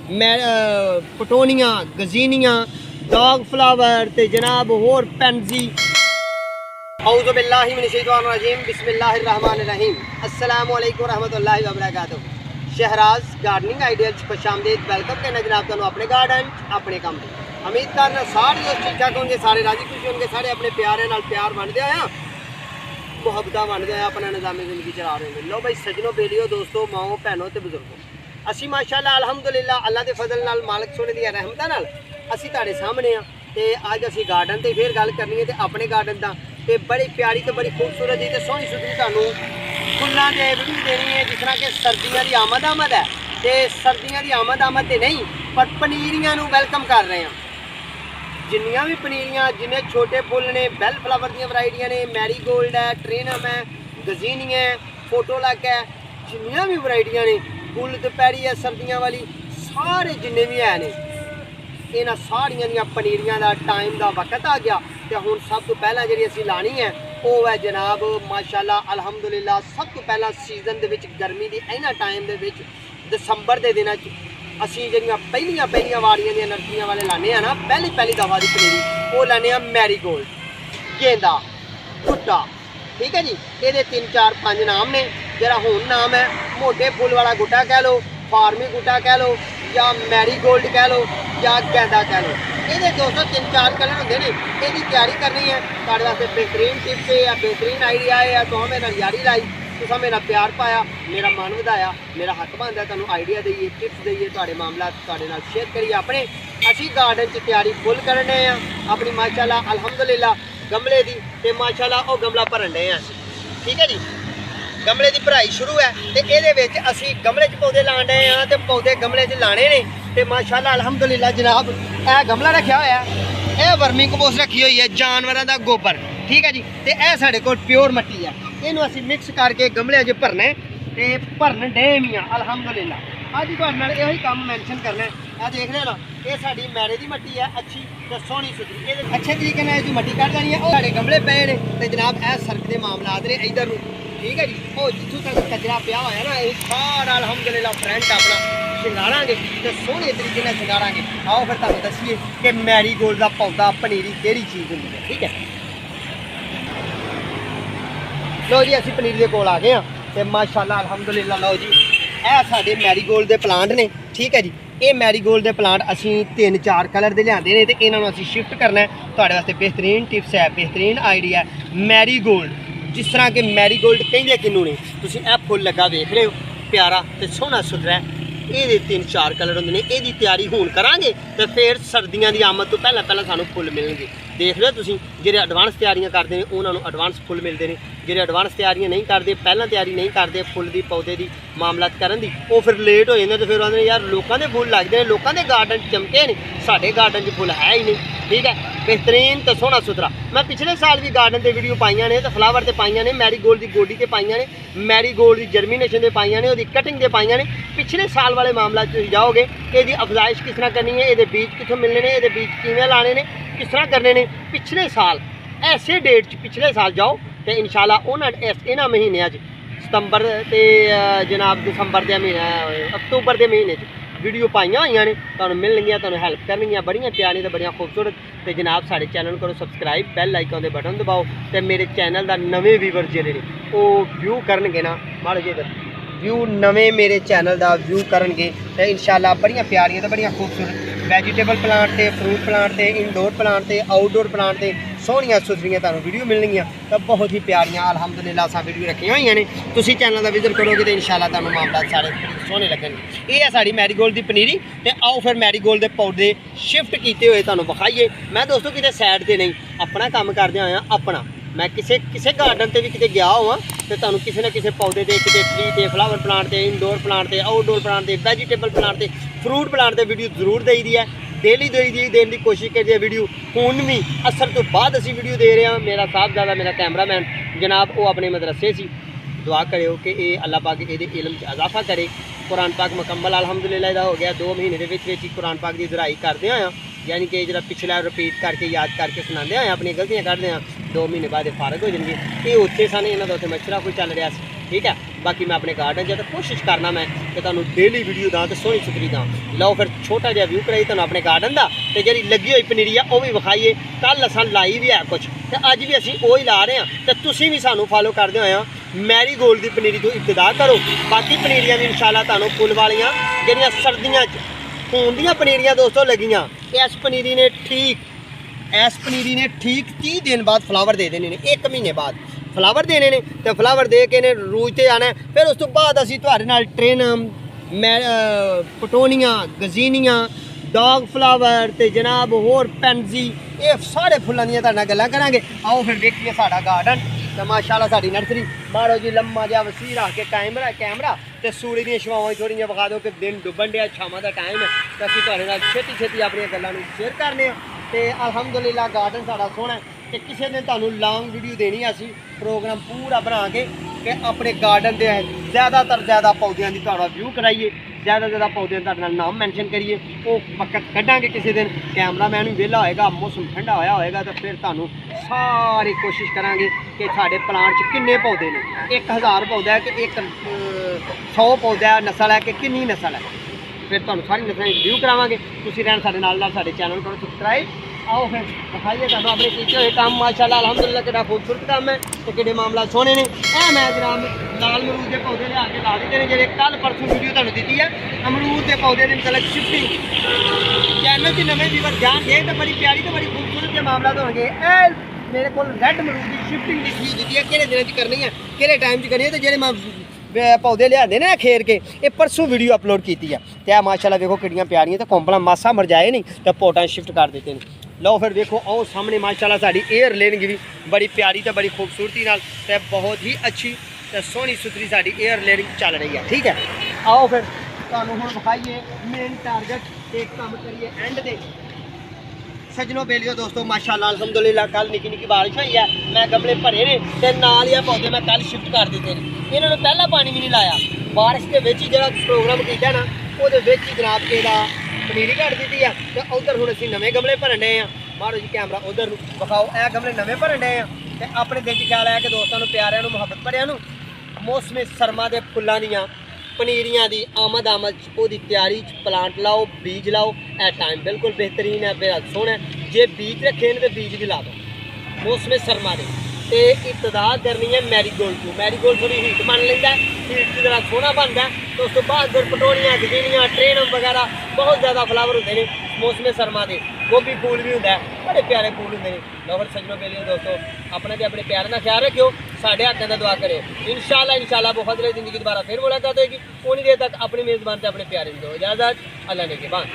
पटोनियां गजीनियां dog flower ते जनाब होर पेंजी। औज़ु बिल्लाहि मिनश शैतानिर रजीम बिस्मिल्लाहिर रहमानिर रहीम। अस्सलामु अलैकुम रहमतुल्लाहि व बरकातहू। शहराज गार्डनिंग आइडिया खुशामदीद वेलकम करना जनाब तुहानू अपने गार्डन अपने काम दी। उम्मीद करना सारे दोस्त ठीक ठाक होंगे, सारे राजी खुश होंगे, सारे अपने प्यारे नाल प्यार वंडदे आया मुहब्बत वंडदे आया अपना निज़ामे ज़िंदगी चला रहे हैं। लो भाई सजनों बेलियो दोस्तों माओ भैनों ते बुजुर्गों, असी माशाअल्लाह अल्हम्दुलिल्लाह अल्लाह के फजल नाल मालिक सोने दी रहमतां नाल असी तुहाडे सामने आ ते अज असी गार्डन ते फिर गल करनी है ते अपने गार्डन दा ते बड़ी प्यारी ते बड़ी खूबसूरत जी ते सोहनी सुथरी तुहानू फुल्लां दे वीडियो देनी है। जिस तरह कि सर्दियां दी आमद है ते सर्दियां दी आमद ते नहीं पर पनीरियां नू वेलकम कर रहे हैं। जिन्नियां भी पनीरियां जिन्ने छोटे फुल ने बैल फ्लावर दी वैरायटियां ने, मैरीगोल्ड है, ट्रेनम है, गजीनी है, फोटोलक है, जिन्नियां भी वैरायटियां ने फुल दोपहरी है सर्दियां वाली सारे जिन्ने भी है ने इन्हां सारियां दियां पनीरियां दा टाइम दा वक्त आ गया। तो हुण सब तो पहला जिहड़ी असीं लानी है वो है जनाब माशाअल्लाह अल्हम्दुलिल्लाह सब तो पहला सीजन दे विच गर्मी दी इन्हां टाइम दे विच दसंबर दे दिनां च असीं जिहड़ियां पहलियां वाड़ियां दियां नर्सरियां वाले लाने आ ना पहली दफा दी पनीरी वो लाने आ मैरीगोल्ड, गेंदा, गुट्टा। ठीक है जी, ये 3 4 5 नाम ने। जरा हुण नाम है मोटे फुल वाला गुट्टा कह लो, फार्मी गुट्टा कह लो या मैरीगोल्ड कह लो या गेंदा कह लो। ये दोस्तों 3 4 कलर होंगे ने। इसकी तैयारी करनी है तुहाडे वास्ते बेहतरीन टिप्स है या बेहतरीन आइडिया है या तुहां मेरे नाल यारी लाई तुसां मेरा प्यार पाया मेरा मन वधाया मेरा हक बनदा तुहानू आइडिया देइए टिप्स देइए तुहाडे मामला तुहाडे नाल शेयर करिए अपने। असीं गार्डन च तैयारी फुल करने आ अपनी माशाअल्लाह अल्हम्दुलिल्लाह गमले दी ते माशाअल्लाह वो गमला भरन डे आ। ठीक है जी, गमले की भराई शुरू है तो ये असी गमले च पौधे लाने डे हाँ तो पौधे गमले च लाने ने तो माशाअल्लाह अल्हम्दुलिल्लाह जनाब यह गमला रखा हुआ है, यह वर्मी कंपोस्ट रखी हुई है जानवरों का गोबर। ठीक है जी, तो यह साढ़े को प्योर मट्टी है, इनू असी मिक्स करके गमले च भरने तो भरन डे भी हाँ अल्हम्दुलिल्लाह। अज तुहाडे यही काम मैंशन करना है। यह देख रहे हो ना ये साड़ी मैरे की मट्टी है अच्छी तो सोहनी सुथरी, ये अच्छे तरीके जो मट्टी कट देनी है वो साढ़े गमले पे ने तो जनाब यह सड़क के मामलात ने इधर। ठीक है जी, वो जितों तक कचरा पिया हुआ है ना ये सारा अल्हम्दुलिल्लाह फ्रंट अपना शिंगारांगे तो सोहने तरीके से शिंगारांगे। आओ फिर तुहानू दसीए कि मैरीगोल्ड का पौधा पनीरी किहड़ी चीज़ होंदी है। ठीक है, लो जी असीं पनीरी के कोल आ गए हैं तो माशाअल्लाह अल्हम्दुलिल्लाह। लो जी यह साडे मैरीगोल्ड के प्लांट ने। ठीक है जी, ये मैरीगोल्ड के प्लांट असीं 3 4 कलर के लिआंदे ने तो इन्हां नूं असीं शिफ्ट करना है। तुहाडे वास्ते बेहतरीन टिप्स है, बेहतरीन आइडिया है। मैरीगोल्ड जिस तरह के मैरीगोल्ड कहिंदे किनू ने तुसीं यह फुल लगा वेख रहे हो प्यारा तो सोहना सुथरा है। ये 3 4 कलर होंदे ने। इसकी तैयारी हुण करांगे तो फिर सर्दियों की आमद तो पहला सानू फुल मिलणगे। देख लो तुसीं जिहड़े एडवांस तैयारियां करते हैं उन्होंने एडवांस फुल मिलते हैं, जिहड़े एडवांस तैयारियां नहीं करते पहला तैयारी नहीं करते फुल की पौधे की मामलात करन दी वो फिर लेट हो जाते तो फिर आखते यार लोगों के फुल लगते हैं लोगों के गार्डन चमके ने साडे गार्डन च फुल है ही नहीं। ठीक है, बेहतरीन तो सोहना सुथरा। मैं पिछले साल भी गार्डन से वीडियो पाइयां ने तो फ्लावर से पाइयां ने, मैरीगोल्ड की गोडी से पाइयां ने, मैरीगोल्ड की जर्मीनेशन से पाइयां ने, उसकी कटिंग से पाइयां ने। पिछले साल वाले मामला जाओगे कि इसकी अफजाइश किस तरह करनी है, ये बीज कितों मिलने ने, ये बीज किवें लाने ने, किस तरह करने ने। पिछले साल ऐसे डेट पिछले साल जाओ तो इंशाल्लाह इन्हां महीनों सितंबर ते जनाब दिसंबर के महीने अक्तूबर के महीने वीडियो पाइयां हुई ने तुहानू मिलणगियां, तुहानू हेल्प करनगियां बड़ियां प्यारियां ते बड़ियां खूबसूरत। तो जनाब साढ़े चैनल करो सबसक्राइब, बैल आइकन के बटन दबाओ तो मेरे चैनल का नवे व्यूवर जिहड़े ने वो व्यू करनगे ना माड़े जे व्यू नवे मेरे चैनल का व्यू करनगे तो इंशाल्लाह बड़ियां प्यारियां ते बड़ियां खूबसूरत वैजीटेबल प्लांट ते फ्रूट प्लांट ते इनडोर प्लांट ते आउटडोर प्लांट ते सोहनियां सुथरियां तुहानू वीडियो मिलणगियां तो बहुत ही प्यारियां अल्हम्दुलिल्लाह असां वीडियो रखियां हुई ने। तुसीं चैनल का विजिट करोगे तो इंशाल्लाह तुहानू मामला सारे सोहने लगणगे। ये है साड़ी मैरीगोल्ड की पनीरी तो आओ फिर मैरीगोल्ड के पौधे शिफ्ट किए हुए तुहानू विखाइए। मैं दोस्तों किते साइड से नहीं अपना काम करदे आया अपना, मैं किसी गार्डन से भी किते गया हुआ तो तुहानू किसी न किसी पौधे से किते ट्री से फ्लावर प्लांट से इनडोर प्लांट से आउटडोर प्लांट से वैजीटेबल प्लांट से फ्रूट प्लांट से वीडियो जरूर दी दी है, डेली देने की कोशिश करिए वीडियो। हुण भी असर तो बाद असी वीडियो दे रहे हैं। मेरा साहबजादा मेरा कैमरामैन जनाब वो अपने मदरसे से दुआ करो कि ये अल्लाह पाक ये इलम च इजाफा करे। कुरान पाक मुकम्मल अल्हम्दुलिल्लाह इहदा हो गया 2 महीने के कुरान पाक की जराई करते आया, यानी कि जो पिछला रिपीट करके याद करके सुनाते आए अपनी गलतियाँ कढ़ते हैं। 2 महीने बाद फारग हो जाएंगे। ये उत्थे सन इन्हों का उत्थे मशवरा कोई चल रहा। ठीक है, बाकी मैं अपने गार्डन च कोशिश करना मैं कि तुहानूं डेली वीडियो दां ते सोहनी सुथरी दां। लो फिर छोटा जिहा व्यू कराई तुहानूं अपने गार्डन दा ते जिहड़ी लगी हुई पनीरी आ वो भी विखाइए। कल असां लाई भी है कुछ ते अज भी असीं ओही ला रहे हां ते तुसीं भी सानूं फॉलो करदे होए मैरीगोल्ड की पनीरी तो इब्तदा करो। बाकी पनीरियां भी इंशाल्लाह तुहानूं फुल वालियां जिहड़ियां सर्दियां च खून दियां पनीरियां दोस्तों लगियां। इस पनीरी ने ठीक 30 दिन बाद फ्लावर दे देने ने, 1 महीने बाद फ्लावर देने ने ते फ्लावर दे के ने रूजते आना है। फिर उस तो बाद असीं तुहाडे नाल ट्रेनम पटोनियां गजीनियां डॉग फ्लावर ते जनाब होर पैंजी ये सारे फुल्लां दियां तुहाडे नाल गल्लां करांगे। आओ फिर देखिए साडा गार्डन ते माशाअल्लाह साडी नर्सरी। मारो जी लम्मा जिहा वसी रख के कैमरा ते सूरज दी छावां थोड़ी जिहा विखा दो कि दिन डुब्बन डिया छावां दा टाइम है ते असीं तुहाडे नाल छेती अपनी गल्लां नूं शेयर करने आ। ते अलहमदुलिल्लाह गार्डन साडा सोहना है ते किसी दिन तुहानूं लॉन्ग वीडियो देनी है असीं प्रोग्राम पूरा बना के अपने गार्डन दे ज़्यादा पौधों की तुहाडा व्यू कराइए, ज़्यादा पौधों तुहाडे नाल नाम मैंशन करिए। वो वक्त कड्डांगे किसी दिन कैमरामैन भी वेला होएगा, मौसम ठंडा होया होएगा तो फिर तुहानूं सारी कोशिश करांगे कि साडे प्लांट च किन्ने पौधे ने, 1000 पौधा है कि 100 पौधा नस्ल है कि कितनी नस्ल है, फिर तुहानूं सारी नस्लें रिव्यू करावांगे। तुसीं रहण साडे नाल साडे चैनल करो सबसक्राइब। आओ फिर दिखाइए तुहानूं अपने कीते हुए काम माशाअल्लाह अलहमदुलिल्लाह कितना खूबसूरत काम है तो किहड़े मामला सोहने ने। मैं जनाब लाल अमरूद के पौधे लिया के ला दिते हैं, जेह्ड़े कल परसों वीडियो तुहानूं दित्ती है अमरूद के पौधे के मतलब शिफ्टिंग चैनल च नवें व्यूअर जाणगे तो बड़ी प्यारी तो बड़ी खूबसूरत के मामला होणगे। मेरे को रेड अमरूद की शिफ्टिंग दित्ती दी है किहड़े दिन च करनी है किहड़े टाइम च करनी है, तो जेह्ड़े मैं पौधे लियादे ने खेर के ये परसों वीडियो अपलोड की है। तो माशाअल्लाह देखो कितनी प्यारियां तो कोंपला मासा मरजाए नहीं तो पोटा शिफ्ट कर देते हैं। लो फिर देखो आओ सामने माशाअल्लाह साड़ी एयर लेनिंग भी बड़ी प्यारी तो बड़ी खूबसूरती नाल ते बहुत ही अच्छी तो सोहनी सुथरी साड़ी एयर लेनिंग चल रही है। ठीक है आओ फिर तुहानूं हुण विखाइए मेन टारगेट एक काम करिए एंड दे सजनों बेलियो दोस्तों माशाअल्लाह अल्हम्दुलिल्लाह कल निकी निकी बारिश हुई है, मैं गमले भरे ने ते नाल ही पौधे मैं कल शिफ्ट कर दिते हैं। इन्होंने पहला पानी भी नहीं लाया, बारिश के विच ही जिहड़ा प्रोग्राम किया ना वो जनाब के पनीरी कट दी है तो उधर हुण असीं नवें गमले भरन डे हैं। मारो जी कैमरा उधर विखाओ, ए गमले नवें भरन डे हैं ते अपने दिल च ख्याल आया कि दोस्तों प्यारिਆਂ ਨੂੰ मुहब्बत भरिਆਂ ਨੂੰ मौसमी सरमा के फुल्लां दीयां पनीरियां दी आमद ओदी तैयारी प्लांट लाओ बीज लाओ। ए टाइम बिल्कुल बेहतरीन है, बेहद सोहना है। जे बीज रखे तो बीज भी ला दो मौसमी सरमा के। तो इब्तदा करनी है मैरीगोल्ड को, मैरीगोल्ड थोड़ी हीट बन लेंदा है, हीट की तरह सोहना बनता है तो उस तो बाद फिर पटोनियां गजीनियां ट्रेनम वगैरह बहुत ज़्यादा फ्लावर होते हैं मौसमी सरमा के। गोभी फूल भी होंगे, बड़े प्यारे फूल होंगे। लो फिर सजनों बेलियो दोस्तों अपना भी अपने प्यार का ख्याल रखियो, साढ़े हकों का दुआ करो। इंशाल्लाह बहुत ज़िंदगी दोबारा फिर मुलाकात होगी। उन्हीं देर तक अपनी मेज़बान से अपने प्यारे दो इजाज़त। अल्लाह ने के बाद।